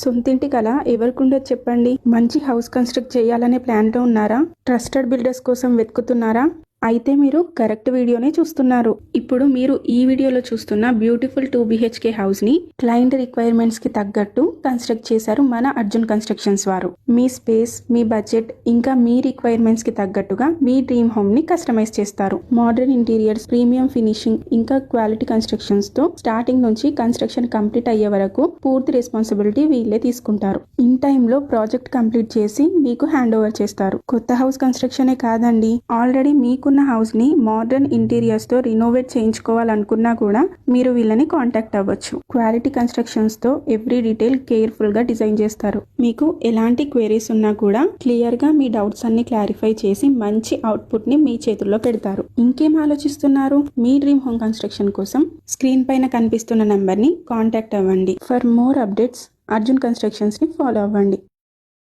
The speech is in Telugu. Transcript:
సొంతింటి కల ఎవరికుండదు చెప్పండి. మంచి హౌస్ కన్స్ట్రక్ట్ చేయాలనే ప్లాన్తో ఉన్నారా? ట్రస్టెడ్ బిల్డర్స్ కోసం వెతుకుతున్నారా? అయితే మీరు కరెక్ట్ వీడియోనే చూస్తున్నారు. ఇప్పుడు మీరు ఈ వీడియోలో చూస్తున్న బ్యూటిఫుల్ 2 BHK హౌస్ ని క్లయింట్ రిక్వైర్మెంట్స్ కి తగ్గట్టు కన్స్ట్రక్ట్ చేశారు మన అర్జున్ కన్స్ట్రక్షన్స్ వారు. మీ స్పేస్, మీ బడ్జెట్ ఇంకా మీ రిక్వైర్మెంట్స్ కి తగ్గట్టుగా మీ డ్రీమ్ హోమ్ ని కస్టమైజ్ చేస్తారు. మోడర్న్ ఇంటీరియర్స్, ప్రీమియం ఫినిషింగ్ ఇంకా క్వాలిటీ కన్స్ట్రక్షన్స్ తో స్టార్టింగ్ నుంచి కన్స్ట్రక్షన్ కంప్లీట్ అయ్యే వరకు పూర్తి రెస్పాన్సిబిలిటీ వీళ్ళే తీసుకుంటారు. ఇన్ టైమ్ లో ప్రాజెక్ట్ కంప్లీట్ చేసి మీకు హ్యాండ్ ఓవర్ చేస్తారు. కొత్త హౌస్ కన్స్ట్రక్షనే కాదండి, ఆల్రెడీ మీకున్న హౌస్ ని మోడర్న్ ఇంటీరియర్స్ తో రినోవేట్ చేయించుకోవాలనుకున్నా కూడా మీరు వీళ్ళని కాంటాక్ట్ అవ్వచ్చు. క్వాలిటీ కన్స్ట్రక్షన్స్ తో ఎవ్రీ డీటెయిల్ కేర్ఫుల్ గా డిజైన్ చేస్తారు. మీకు ఎలాంటి క్వెరీస్ ఉన్నా కూడా క్లియర్ గా మీ డౌట్స్ అన్ని క్లారిఫై చేసి మంచి అవుట్పుట్ ని మీ చేతుల్లో పెడతారు. ఇంకేం ఆలోచిస్తున్నారు? మీ డ్రీమ్ హోమ్ కన్స్ట్రక్షన్ కోసం స్క్రీన్ పైన కనిపిస్తున్న నంబర్ ని కాంటాక్ట్ అవ్వండి. For more updates Arjun constructions ని ఫాలో అవ్వండి.